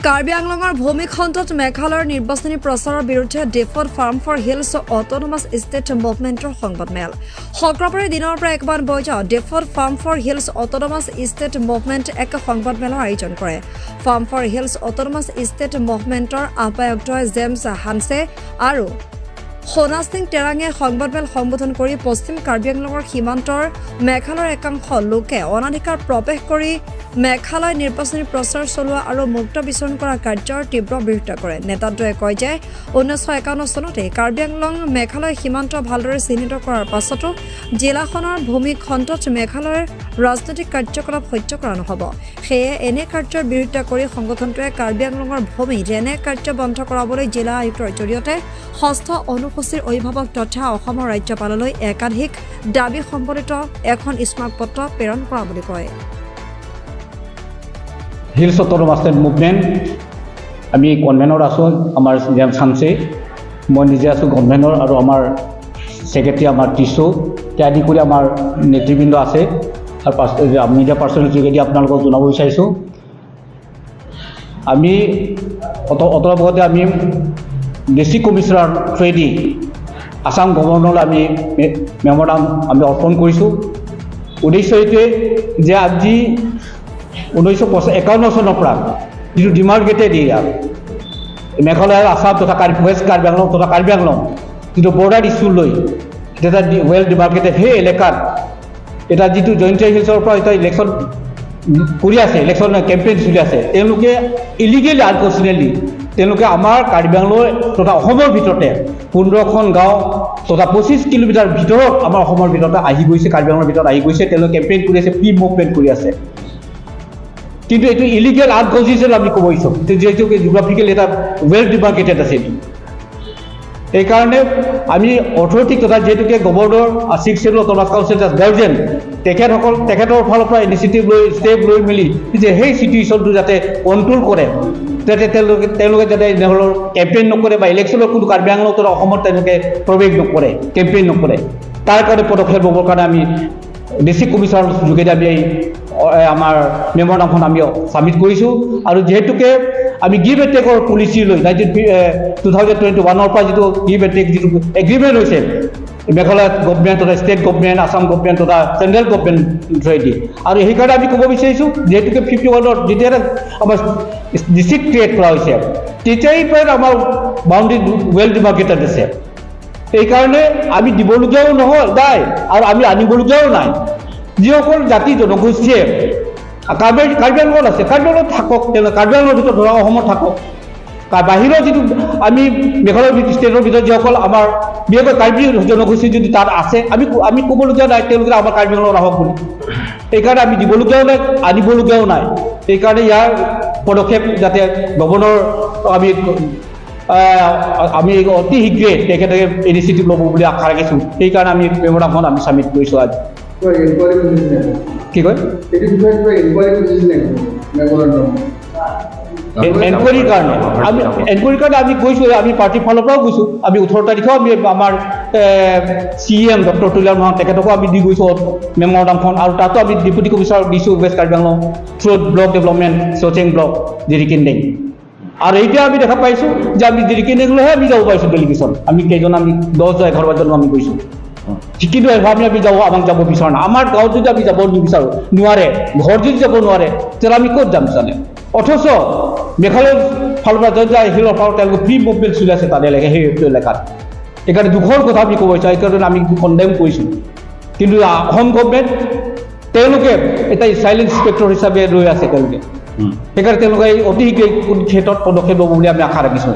কাৰ্বি আংলঙৰ ভূমিখণ্ডত মেঘালয়ৰ নিৰ্বাচনী প্ৰচাৰৰ বিৰুদ্ধে ডেফৰ্ড Forum for Hills Autonomous State মুভমেণ্টৰ সংবাদমেল শুক্ৰবাৰে দিনৰ পৰা 1 মান বজাত ডেফৰ্ড Forum for Hills Autonomous State Movement এক সংবাদমেলৰ আয়োজন কৰে। Forum for Hills Autonomous State মুভমেণ্টৰ আহ্বায়ক জেমছ হানছে আৰু সোনা সিং টেৰাঙে সংবাদমেল সম্বোধন কৰি পশ্চিম কাৰ্বি আংলঙৰ সীমান্তৰ মেঘালয়ৰ একাংশ লোকে অনাধিকাৰ প্ৰৱেশ কৰি মেঘালয় নিৰ্বাচনী প্ৰচাৰ চলোৱা আৰু মুক্ত বিচৰণ কৰা কাৰ্যৰ তীব্ৰ বিৰোধিতা কৰে। নেতাটোৱে কয় যে 1951 চনতে কাৰ্বি আংলং মেঘালয় সীমান্ত ভালদৰে চিহ্নিত কৰাৰ পাছতো জিলাখনৰ ভূমিখণ্ডত মেঘালয়ৰ ৰাজনৈতিক কাৰ্যকলাপ সহ্য কৰা নহ'ব। সেয়ে এনে কাৰ্যৰ বিৰোধিতা কৰি সংগঠনটোৱে কাৰ্বি আংলঙৰ ভূমিত এনে কাৰ্য বন্ধ কৰাবলৈ জিলা আয়ুক্তৰ জৰিয়তে ষষ্ঠ অনুসূচীৰ অভিভাৱক তথা অসমৰ ৰাজ্যপাললৈ একাধিক দাবী সম্বলিত এখন স্মাৰকপত্ৰ প্ৰেৰণ কৰা বুলি কয়। হিলছ অট'নমাছ মুভমেণ্ট আমি কনভেনৰ আছোঁ। আমাৰ জেমছ হানছে, মই নিজে আছোঁ কনভেনৰ, আৰু আমাৰ ছেক্ৰেটাৰী আমাৰ টিছু ইত্যাদি কৰি আমাৰ নেতৃবৃন্দ আছে। আৰু মিডিয়া পাৰ্চনেল যোগেদি আপোনালোকক জনাব বিচাৰিছোঁ, আমি অতঃপূৰ্বতে আমি ডিষ্ট্ৰিক্ট কমিশ্যনাৰ থ্ৰুৱেদি আসাম গভৰ্ণৰলৈ আমি মেম'ৰাণ্ডাম আমি অৰ্পণ কৰিছোঁ। উদ্দেশ্য এইটোৱে যে আজি 1951 চনৰ পৰা যিটো ডিমাৰ্কেটেড এৰিয়া মেঘালয় আসাম তথা ৱেষ্ট কাৰ্বি আংলং তথা কাৰ্বি আংলং যিটো বৰ্ডাৰ ইছ্যু লৈ এটা ৱেল ডিমাৰ্কেটেড সেই এলেকাত এটা যিটো জইণ্ট হিলছৰ পৰা এটা ইলেকশ্যন কৰি আছে, ইলেকশ্যন কেম্পেইন চলি আছে, তেওঁলোকে ইলিগেলি আনকনষ্টিটিউচনেলি তেওঁলোকে আমাৰ কাৰ্বি আংলং তথা অসমৰ ভিতৰতে 15খন গাঁও তথা 25 কিলোমিটাৰ ভিতৰত আমাৰ অসমৰ ভিতৰতে আহি গৈছে, কাৰ্বি আংলঙৰ ভিতৰত আহি গৈছে। তেওঁলোকে কেম্পেইন কৰি আছে, প্ৰি মুভমেণ্ট কৰি আছে। কিন্তু এইটো ইলিগেল আনকনষ্টিটিউচনেল আমি ক'ব বিচাৰোঁ, যিহেতু জিঅ'গ্ৰাফিকেল এটা ৱেল ডিমাৰ্কেটেড আছে। এইটো এইকাৰণে আমি অথৰিটিক তথা যিহেতুকে governor six schedule autonomous council guardian তেখেতৰ ফালৰ পৰা ইনিচিয়েটিভ লৈ ষ্টেপ লৈ মেলি যে সেই চিটুৱেশ্যনটো যাতে কণ্ট্ৰল কৰে, যাতে তেওঁলোকে যাতে এনেধৰণৰ কেম্পেইন নকৰে বা ইলেকশ্যনৰ কোনো কাৰ্বি আংলং তথা অসমত তেওঁলোকে প্ৰৱেশ নকৰে, কেম্পেইন নকৰে, তাৰ কাৰণে পদক্ষেপ ল'বৰ কাৰণে আমি ডিষ্ট্ৰিক্ট কমিশ্যনাৰ যোগেদি আমি আমাৰ মেম'ৰাণ্ডামখন আমি ছাবমিট কৰিছোঁ। আৰু যিহেতুকে আমি গিভ এণ্ড টেকৰ পলিচি লৈ 2021 পৰা যিটো গিভ এণ্ড টেক যিটো এগ্ৰিমেণ্ট হৈছে মেঘালয় গভৰ্ণমেণ্ট তথা ষ্টেট গভৰ্ণমেণ্ট, আসাম গভৰ্ণমেণ্ট তথা চেণ্ট্ৰেল গভৰ্ণমেণ্ট থ্ৰুৱেদি, আৰু সেইকাৰণে আমি ক'ব বিচাৰিছোঁ যিহেতুকে 51ত যেতিয়া আমাৰ ডিষ্ট্ৰিক্ট ক্ৰিয়েট কৰা হৈছে তেতিয়াই পৰা আমাৰ বাউণ্ডেৰী ৱেল ডিমাৰ্কেটেড আছে। এইকাৰণে আমি দিবলগীয়াও নাই আৰু আমি আনিবলগীয়াও নাই। যিসকল জাতি জনগোষ্ঠীয়ে কাৰ্বি আংলঙত আছে, কাৰ্বি আংলঙত থাকক, তেওঁলোকে কাৰ্বি আংলঙৰ ভিতৰত ধৰা অসমত থাকক। বাহিৰৰ যিটো আমি মেঘালয় ষ্টেটৰ ভিতৰত যিসকল আমাৰ বিশেষকৈ কাৰ্বি জনগোষ্ঠী যদি তাত আছে, আমি ক'বলগীয়া নাই তেওঁলোকে আমাৰ কাৰ্বি আংলঙত আহক বুলি। সেইকাৰণে আমি দিবলগীয়াও নাই, আনিবলগীয়াও নাই। সেইকাৰণে ইয়াৰ পদক্ষেপ যাতে গভৰ্ণৰ আমি অতি শীঘ্ৰে তেখেতে ইনিচিয়েটিভ ল'ব বুলি আশা ৰাখিছোঁ। সেইকাৰণে আমি মেম'ৰাণ্ডামখন আমি ছাবমিট কৰিছোঁ আজি। কি কয় এনকুৱাৰীৰ কাৰণে আমি গৈছোঁ, আমি পাৰ্টিৰ ফালৰ পৰাও গৈছোঁ। আমি 18 তাৰিখেও আমি আমাৰ CM ডক্টৰ তুলিয়াৰ মহন্ত তেখেতকো আমি দি গৈছোঁ মেম'ৰাণ্ডামখন, আৰু তাতো আমি ডেপুটি কমিশ্যনাৰক দিছোঁ West Karbi Anglong through block development Socheng block Jirikinding. আৰু এতিয়া আমি দেখা পাইছোঁ যে আমি জিৰিকিন্দিংলৈহে আমি যাব পাৰিছোঁ ডেলিগেশ্যন। আমি কেইজন আমি 10-11জন আমি গৈছোঁ, কিন্তু আমি আমাক যাব বিচৰা নাই। আমাৰ গাঁৱত যদি আমি যাব নোৱাৰে, ঘৰ যদি যাব নোৱাৰে, তেতিয়াহ'লে আমি ক'ত যাম চালে? অথচ মেঘালয়ৰ ফালৰ পৰা হিলৰ ফালৰ তেওঁলোকে প্ৰি মুভমেণ্ট চলি আছে তাত সেইটো এলেকাত। সেইকাৰণে দুখৰ কথা আমি ক'ব বিচাৰোঁ, সেইকাৰণে আমি কণ্ডেম কৰিছোঁ। কিন্তু অসম গভৰ্ণমেণ্ট তেওঁলোকে এটা চাইলেণ্ট ইনস্পেক্টৰ হিচাপে ৰৈ আছে তেওঁলোকে। সেইকাৰণে তেওঁলোকে অতি শীঘ্ৰে ক্ষেত্ৰত পদক্ষেপ ল'ব বুলি আমি আশা ৰাখিছোঁ।